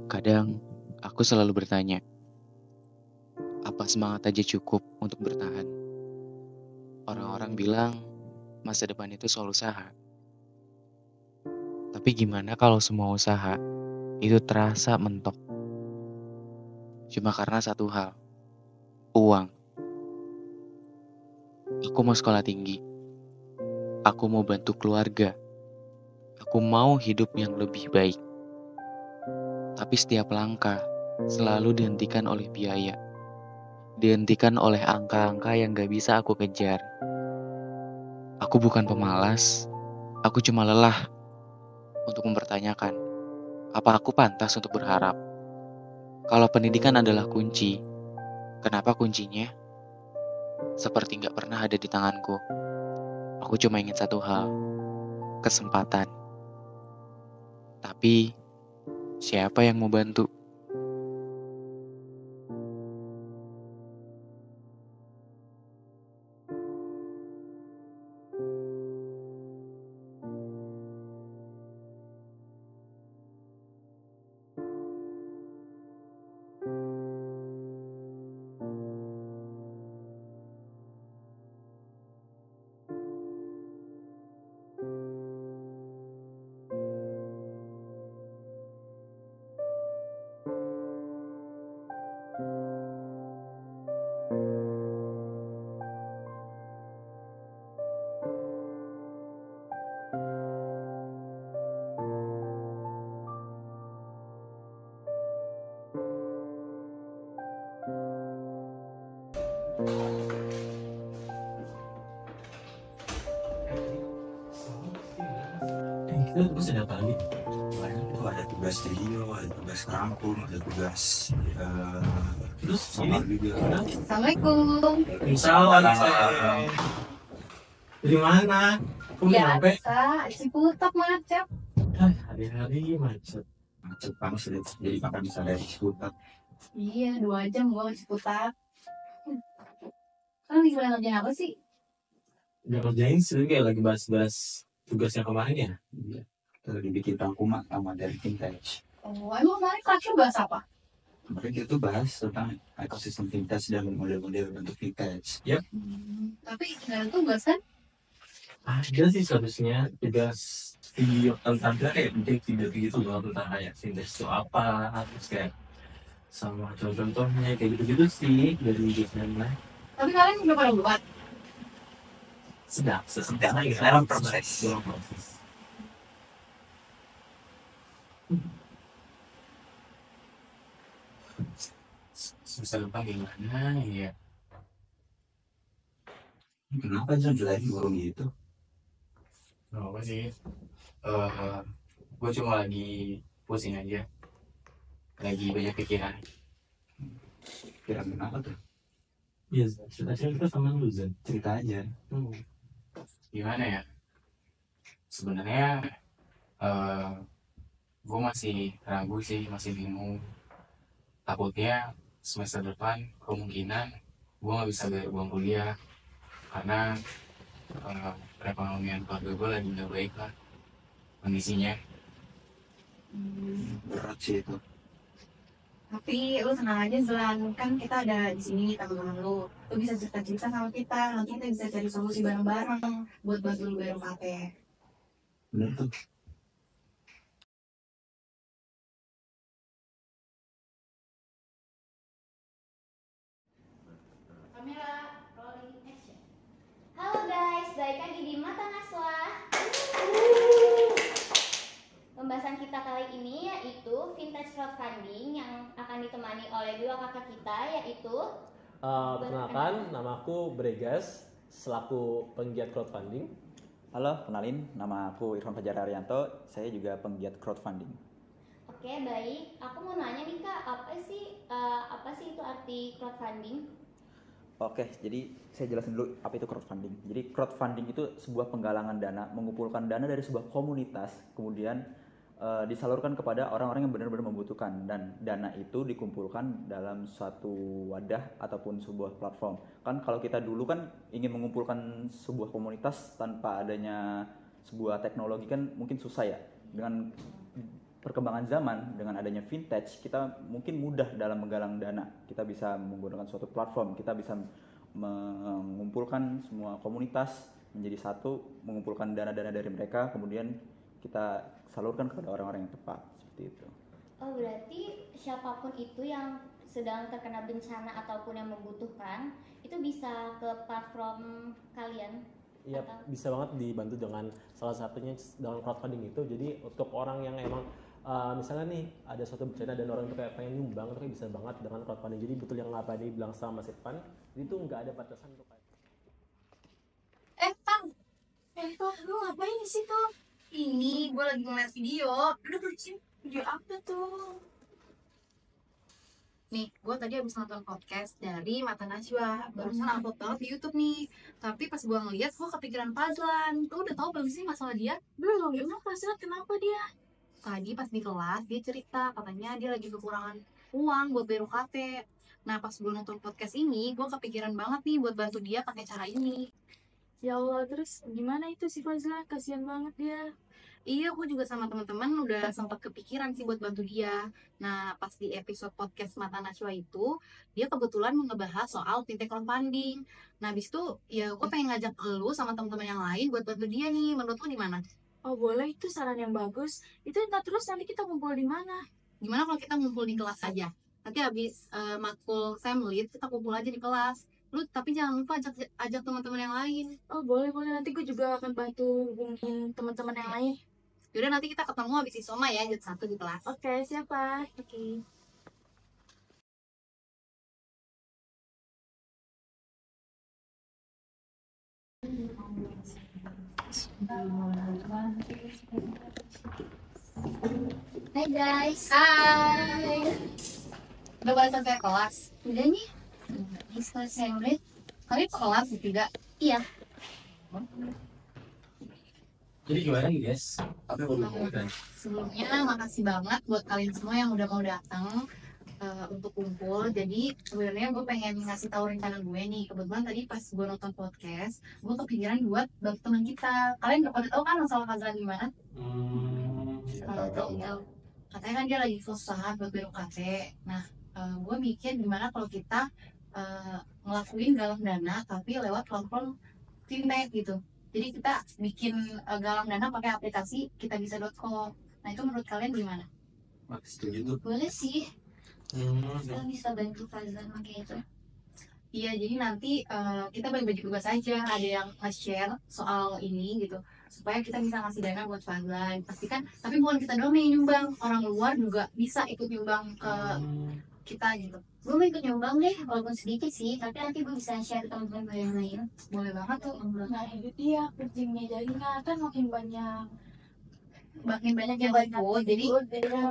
Kadang aku selalu bertanya, apa semangat aja cukup untuk bertahan? Orang-orang bilang masa depan itu soal usaha. Tapi gimana kalau semua usaha itu terasa mentok cuma karena satu hal, uang. Aku mau sekolah tinggi, aku mau bantu keluarga, aku mau hidup yang lebih baik. Tapi setiap langkah selalu dihentikan oleh biaya, dihentikan oleh angka-angka yang gak bisa aku kejar. Aku bukan pemalas, aku cuma lelah untuk mempertanyakan, apa aku pantas untuk berharap? Kalau pendidikan adalah kunci, kenapa kuncinya seperti nggak pernah ada di tanganku? Aku cuma ingin satu hal, kesempatan. Tapi, siapa yang mau bantu? Kita tugas ada apa lagi? Kemarin itu ada tugas video, ada tugas rangkum, ada tugas terus sama juga. Assalamualaikum. Waalaikumsalam. Dari mana? Aku udah nyampe. Biasa, Ciputat macet. Hari-hari macet. Macet banget sudah jadi makan bisa dari Ciputat. Iya, 2 jam gua ke Ciputat. Kan lagi kalian kerjaan apa sih? Udah kerjain sih kayak lagi bahas-bahas tugasnya kemarin ya. Iya. Kita lagi bikin rangkuman sama dari vintage. Oh, emang kemarin kelasnya bahas apa? Kemarin kita tuh bahas tentang ekosistem vintage dan model-model bentuk vintage. Yap. Tapi nggak ada tugas kan? Ada sih seharusnya tugas video tentang kayak bikin video gitu loh tentang kayak vintage itu apa, terus kayak sama contoh-contohnya kayak gitu-gitu sih dari desainnya. Tapi kalian udah pada buat? Sedang lagi dalam proses. Susah lupa gimana ya? Kenapa jangan lagi burung gitu? Gak apa sih? Gue cuma lagi pusing aja, lagi banyak pikiran. Pikiran kenapa tuh? Iya, cerita sama lu Zen. Cerita aja. Gimana ya? Sebenarnya gue masih ragu sih, masih bingung. Takutnya semester depan kemungkinan gue nggak bisa bayar uang kuliah karena perekonomian keluarga gue lagi nggak baik lah kondisinya. Berat sih itu. Tapi lu tenang aja Zelan, kan kita ada di sini teman-teman lu. Lu bisa cerita-cerita sama kita, nanti kita bisa cari solusi bareng-bareng buat bantu lu bayar UKT. Bener tuh. Kamera rolling action. Halo guys, balik lagi di Mata Naswa. Pembahasan kita kali ini yaitu vintage crowdfunding yang akan ditemani oleh dua kakak kita yaitu Perkenalkan, nama aku Bregas, selaku penggiat crowdfunding. Halo, kenalin, nama aku Irfan Fajar Arianto, saya juga penggiat crowdfunding. Oke, baik. Aku mau nanya nih Kak, apa sih itu arti crowdfunding? Oke, jadi saya jelasin dulu apa itu crowdfunding. Jadi crowdfunding itu sebuah penggalangan dana, mengumpulkan dana dari sebuah komunitas, kemudian disalurkan kepada orang-orang yang benar-benar membutuhkan, dan dana itu dikumpulkan dalam suatu wadah ataupun sebuah platform. Kan kalau kita dulu kan ingin mengumpulkan sebuah komunitas tanpa adanya sebuah teknologi kan mungkin susah ya. Dengan perkembangan zaman dengan adanya vintage, kita mungkin mudah dalam menggalang dana. Kita bisa menggunakan suatu platform, kita bisa mengumpulkan semua komunitas menjadi satu, mengumpulkan dana-dana dari mereka, kemudian kita salurkan kepada orang-orang yang tepat, seperti itu. Oh, berarti siapapun itu yang sedang terkena bencana ataupun yang membutuhkan itu bisa ke platform kalian? Iya, bisa banget dibantu dengan salah satunya dengan crowdfunding itu. Jadi untuk orang yang emang misalnya nih ada suatu bencana dan orang itu kayak pengen nyumbang, itu kayak bisa banget dengan crowdfunding. Jadi betul yang apa dibilang sama Mas Irfan, itu nggak ada batasan untuk Tang, lu ngapain di situ? Ini gue lagi ngeliat video. Udah bersihin video apa tuh? Nih, gue tadi habis nonton podcast dari Mata Najwa. Barusan upload banget di YouTube nih. Tapi pas gue ngeliat, gue kepikiran Fazlan. Lu udah tau belum sih masalah dia? Belum, emang Fazlan kenapa dia? Tadi pas di kelas, dia cerita katanya dia lagi kekurangan uang buat bayar UKT. Nah, pas gue nonton podcast ini, gue kepikiran banget nih buat bantu dia pakai cara ini. Ya Allah, terus gimana itu si Fazla? Kasihan banget dia. Iya, aku juga sama teman-teman udah sempat kepikiran sih buat bantu dia. Nah, pas di episode podcast Mata Najwa itu, dia kebetulan ngebahas soal fintech crowdfunding. Nah, habis itu ya gue pengen ngajak lu sama teman-teman yang lain buat bantu dia nih. Menurut lu gimana? Oh boleh, itu saran yang bagus. Itu ntar terus nanti kita kumpul di mana? Gimana kalau kita ngumpul di kelas aja? Nanti habis matkul Semlit, kita kumpul aja di kelas. Lu tapi jangan lupa ajak teman-teman yang lain. Oh boleh, nanti gue juga akan bantu hubungin teman-teman yang lain. Yaudah, nanti kita ketemu habis isoma ya, jam 1 di kelas. Oke, siapa? Oke. Hai guys. Hai. Udah pada sampai kelas? Udah nih. Ini selesai murid. Kalian ke kelas juga? Iya. Jadi gimana nih guys? Apa yang perlu dilakukan? Sebelumnya makasih banget buat kalian semua yang udah mau datang untuk kumpul. Jadi sebenarnya gue pengen ngasih tahu rencana gue nih. Kebetulan tadi pas gue nonton podcast, gue kepikiran buat bantu teman kita. Kalian udah pada tahu kan masalah Fazlan gimana? Tahu. Katanya kan dia lagi susah buat bayar UKT. Nah, gue mikir gimana kalau kita ngelakuin galang dana tapi lewat platform fintech gitu. Jadi kita bikin galang dana pakai aplikasi kitabisa.com. Nah, itu menurut kalian gimana? Setuju tuh. Boleh sih. Kita bisa bantu Fazlan pakai itu. Iya, jadi nanti kita bagi-bagi tugas aja. Ada yang nge-share soal ini gitu, supaya kita bisa ngasih dana buat Fazlan. Pastikan, tapi bukan kita doang yang nyumbang, orang luar juga bisa ikut nyumbang ke kita gitu. Gue mau ikut nyumbang deh, walaupun sedikit sih, tapi nanti gue bisa share ke teman-teman gue yang lain. Boleh banget tuh. Nah itu dia pentingnya jaringan, kan makin banyak Yang bantu, jadi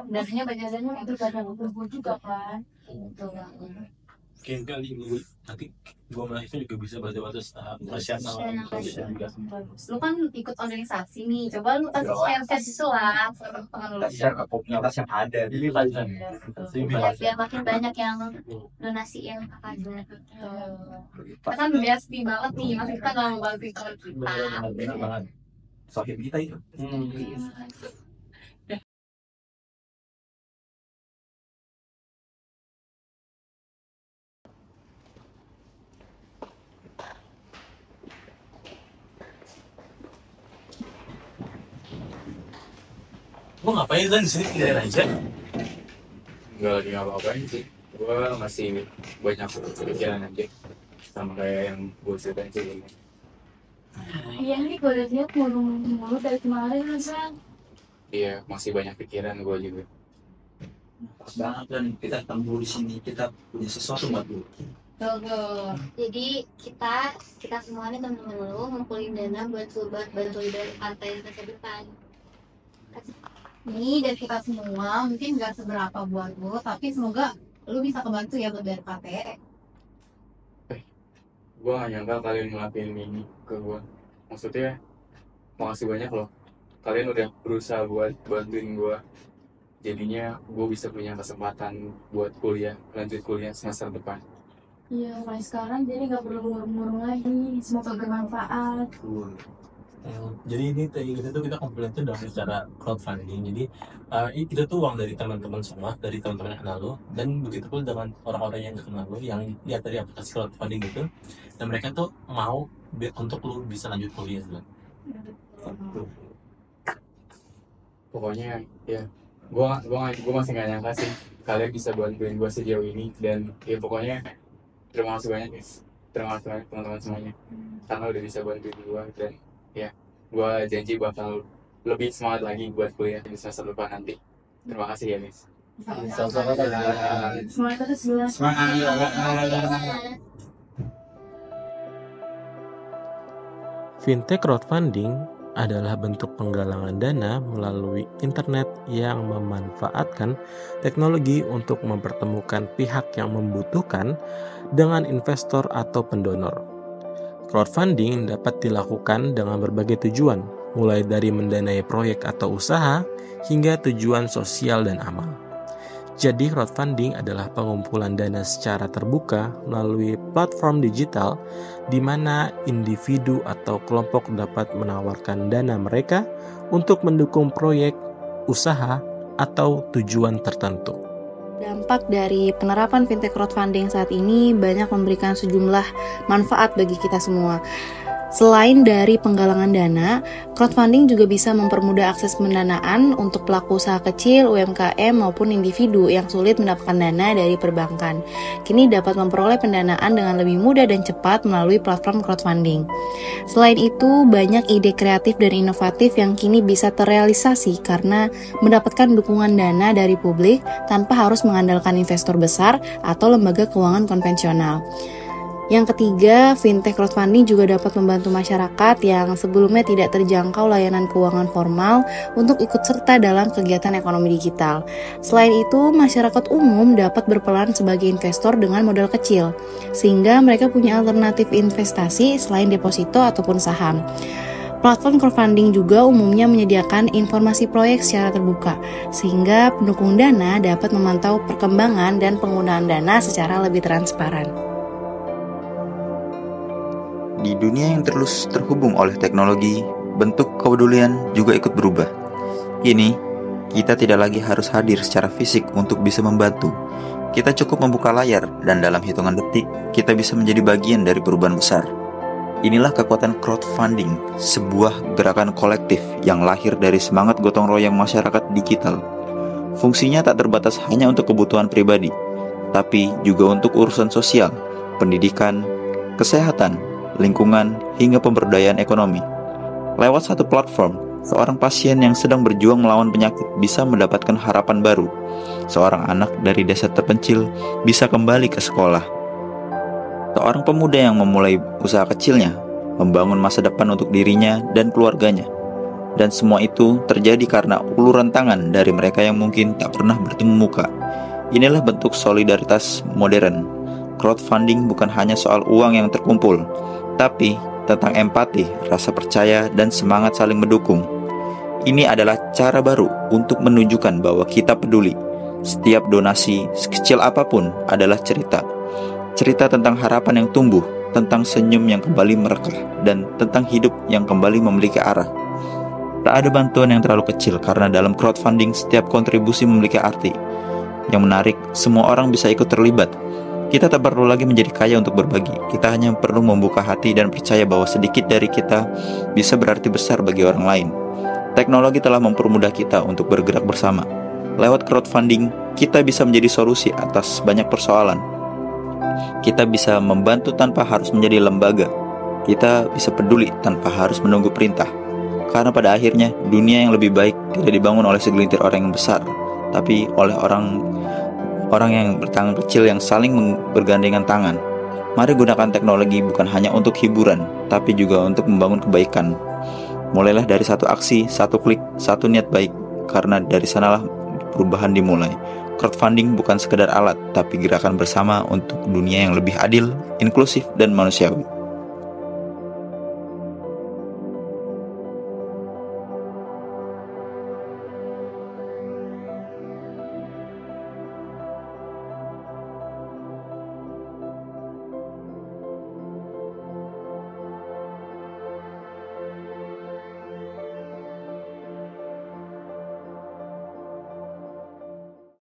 dananya banyak itu banyak kumpul juga kan. Betul banget. Mungkin kali ini nanti gua mahasiswa juga bisa bantu-bantu nasional. lu kan ikut organisasi nih, coba lu kasih share sesuatu teman lu. Share ke komunitas yang ada di Fazlan. Biar makin banyak yang donasiin ke Fazlan. Kita kan bestie banget nih, masih kita nggak mau bantu teman kita. Benar banget. Sohib kita itu. Gue ngapain kan di sini tinggalin aja? Enggak lagi ngapa-ngapain sih. Gue masih banyak pikiran aja. Sama kayak yang gue ceritain sih. Iya nih, gue udah lihat mulu dari kemarin Hasan. Iya, masih banyak pikiran gue juga. Pas banget dan kita ketemu di sini, kita punya sesuatu buat lu. Tuh. Jadi kita semua nih teman-teman lu ngumpulin dana buat bantu dari partai masa depan. Ini dari kita semua mungkin nggak seberapa buat lu, tapi semoga lu bisa kebantu ya buat bayar KTE. Gue gak nyangka kalian ngelakuin ini ke gue. Maksudnya, makasih banyak loh. Kalian udah berusaha buat bantuin gue. Jadinya gue bisa punya kesempatan buat lanjut kuliah semester depan. Iya, mulai sekarang jadi nggak perlu murung-murung lagi. Semoga bermanfaat. Cool. Jadi ini kita kumpulin tuh dengan cara crowdfunding. Jadi ini kita tuh uang dari teman-teman semua, dari teman-teman yang kenal lo, dan begitu pun dengan orang-orang yang gak kenal lo, yang lihat dari aplikasi crowdfunding itu, dan mereka tuh mau untuk lo bisa lanjut kuliah gitu. Pokoknya ya gua masih gak nyangka sih kalian bisa bantuin gua sejauh ini, dan ya pokoknya terima kasih banyak guys, terima kasih banyak teman-teman semuanya karena udah bisa bantuin gua, dan ya gua janji bakal lebih semangat lagi buat kuliah di semester depan nanti. Terima kasih ya guys. Semangat terus bulan. Fintech crowdfunding adalah bentuk penggalangan dana melalui internet yang memanfaatkan teknologi untuk mempertemukan pihak yang membutuhkan dengan investor atau pendonor. Crowdfunding dapat dilakukan dengan berbagai tujuan, mulai dari mendanai proyek atau usaha hingga tujuan sosial dan amal. Jadi crowdfunding adalah pengumpulan dana secara terbuka melalui platform digital di mana individu atau kelompok dapat menawarkan dana mereka untuk mendukung proyek, usaha, atau tujuan tertentu. Dampak dari penerapan fintech crowdfunding saat ini banyak memberikan sejumlah manfaat bagi kita semua. Selain dari penggalangan dana, crowdfunding juga bisa mempermudah akses pendanaan untuk pelaku usaha kecil, UMKM maupun individu yang sulit mendapatkan dana dari perbankan. Kini dapat memperoleh pendanaan dengan lebih mudah dan cepat melalui platform crowdfunding. Selain itu, banyak ide kreatif dan inovatif yang kini bisa terrealisasi karena mendapatkan dukungan dana dari publik tanpa harus mengandalkan investor besar atau lembaga keuangan konvensional. Yang ketiga, fintech crowdfunding juga dapat membantu masyarakat yang sebelumnya tidak terjangkau layanan keuangan formal untuk ikut serta dalam kegiatan ekonomi digital. Selain itu, masyarakat umum dapat berperan sebagai investor dengan modal kecil, sehingga mereka punya alternatif investasi selain deposito ataupun saham. Platform crowdfunding juga umumnya menyediakan informasi proyek secara terbuka, sehingga pendukung dana dapat memantau perkembangan dan penggunaan dana secara lebih transparan. Di dunia yang terus terhubung oleh teknologi, bentuk kepedulian juga ikut berubah. Kini, kita tidak lagi harus hadir secara fisik untuk bisa membantu. Kita cukup membuka layar dan dalam hitungan detik, kita bisa menjadi bagian dari perubahan besar. Inilah kekuatan crowdfunding, sebuah gerakan kolektif yang lahir dari semangat gotong royong masyarakat digital. Fungsinya tak terbatas hanya untuk kebutuhan pribadi, tapi juga untuk urusan sosial, pendidikan, kesehatan, lingkungan, hingga pemberdayaan ekonomi. Lewat satu platform, seorang pasien yang sedang berjuang melawan penyakit bisa mendapatkan harapan baru. Seorang anak dari desa terpencil bisa kembali ke sekolah. Seorang pemuda yang memulai usaha kecilnya, membangun masa depan untuk dirinya dan keluarganya. Dan semua itu terjadi karena uluran tangan dari mereka yang mungkin tak pernah bertemu muka. Inilah bentuk solidaritas modern. Crowdfunding bukan hanya soal uang yang terkumpul, tapi tentang empati, rasa percaya, dan semangat saling mendukung. Ini adalah cara baru untuk menunjukkan bahwa kita peduli. Setiap donasi, sekecil apapun, adalah cerita. Cerita tentang harapan yang tumbuh, tentang senyum yang kembali merekah, dan tentang hidup yang kembali memiliki arah. Tak ada bantuan yang terlalu kecil, karena dalam crowdfunding setiap kontribusi memiliki arti. Yang menarik, semua orang bisa ikut terlibat. Kita tak perlu lagi menjadi kaya untuk berbagi. Kita hanya perlu membuka hati dan percaya bahwa sedikit dari kita bisa berarti besar bagi orang lain. Teknologi telah mempermudah kita untuk bergerak bersama. Lewat crowdfunding, kita bisa menjadi solusi atas banyak persoalan. Kita bisa membantu tanpa harus menjadi lembaga. Kita bisa peduli tanpa harus menunggu perintah. Karena pada akhirnya, dunia yang lebih baik tidak dibangun oleh segelintir orang yang besar, tapi oleh orang yang bertangan kecil yang saling bergandengan tangan. Mari gunakan teknologi bukan hanya untuk hiburan, tapi juga untuk membangun kebaikan. Mulailah dari satu aksi, satu klik, satu niat baik, karena dari sanalah perubahan dimulai. Crowdfunding bukan sekedar alat, tapi gerakan bersama untuk dunia yang lebih adil, inklusif, dan manusiawi.